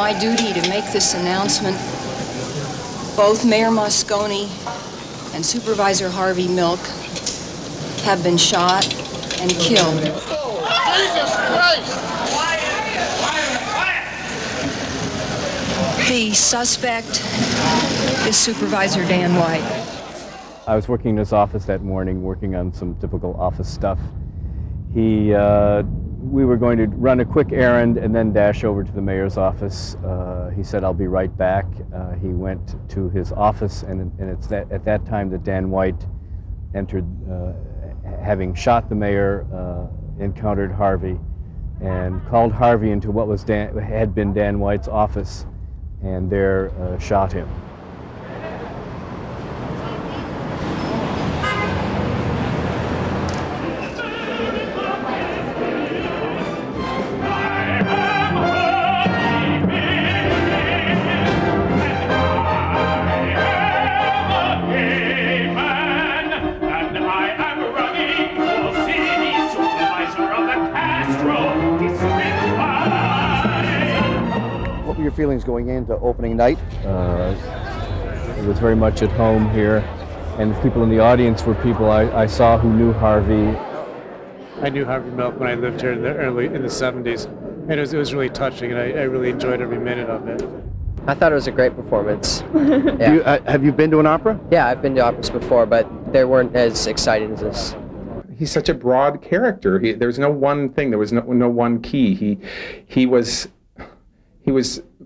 my duty to make this announcement. Both Mayor Moscone and Supervisor Harvey Milk have been shot and killed. Jesus Christ! The suspect is Supervisor Dan White. I was working in his office that morning, working on some typical office stuff. We were going to run a quick errand and then dash over to the mayor's office. He said, "I'll be right back." He went to his office, and it's at that time that Dan White entered, having shot the mayor, encountered Harvey, and called Harvey into what had been Dan White's office, and there shot him. What were your feelings going into opening night? It was very much at home here, and the people in the audience were people I saw who knew Harvey. I knew Harvey Milk when I lived here in the 70s, and it was really touching, and I really enjoyed every minute of it. I thought it was a great performance. Yeah. Have you been to an opera? Yeah, I've been to operas before, but they weren't as exciting as this. He's such a broad character. There was no one thing. There was no one key. He was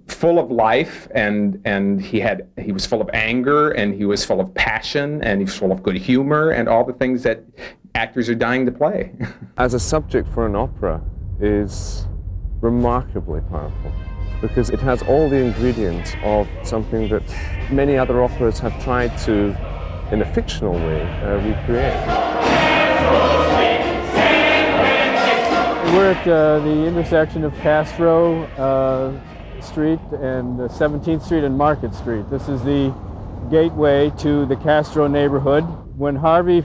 full of life, and he was full of anger, and he was full of passion, and he was full of good humor, and all the things that actors are dying to play. As a subject for an opera is remarkably powerful, because it has all the ingredients of something that many other operas have tried to, in a fictional way, recreate. We're at the intersection of Castro Street and 17th Street and Market Street. This is the gateway to the Castro neighborhood. When Harvey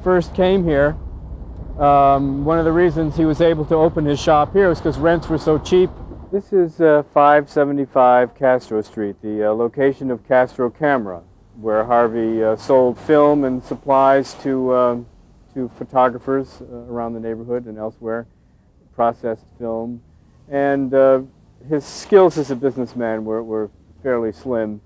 first came here, one of the reasons he was able to open his shop here was because rents were so cheap. This is 575 Castro Street, the location of Castro Camera, where Harvey sold film and supplies to photographers around the neighborhood and elsewhere, processed film. And his skills as a businessman were fairly slim,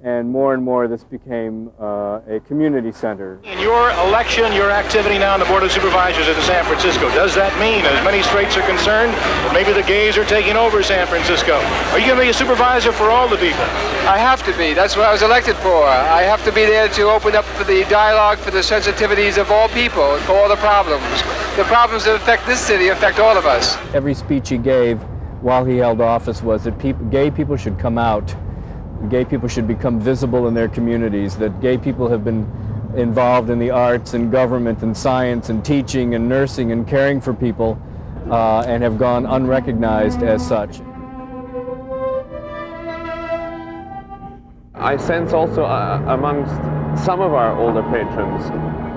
and more this became a community center. In your election, your activity now on the Board of Supervisors in San Francisco, does that mean, as many straights are concerned, maybe the gays are taking over San Francisco? Are you going to be a supervisor for all the people? I have to be. That's what I was elected for. I have to be there to open up for the dialogue, for the sensitivities of all people, and for all the problems. The problems that affect this city affect all of us. Every speech he gave while he held office was that gay people should come out. Gay people should become visible in their communities, that gay people have been involved in the arts and government and science and teaching and nursing and caring for people and have gone unrecognized as such. I sense also amongst some of our older patrons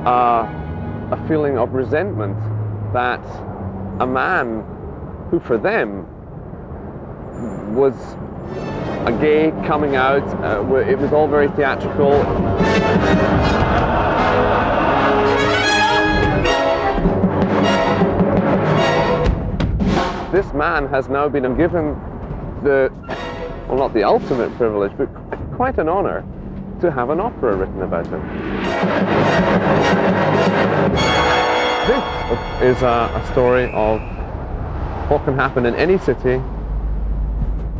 a feeling of resentment that a man who for them was a gay coming out, it was all very theatrical. This man has now been given well, not the ultimate privilege, but quite an honor to have an opera written about him. This is a story of what can happen in any city,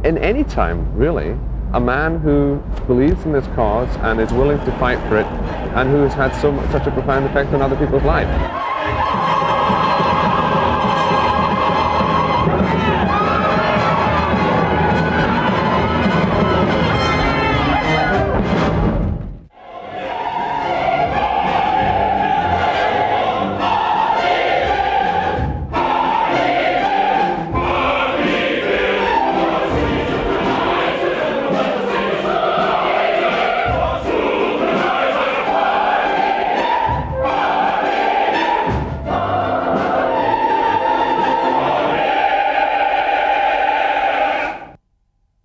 in any time, really. A man who believes in this cause and is willing to fight for it, and who has had such a profound effect on other people's lives.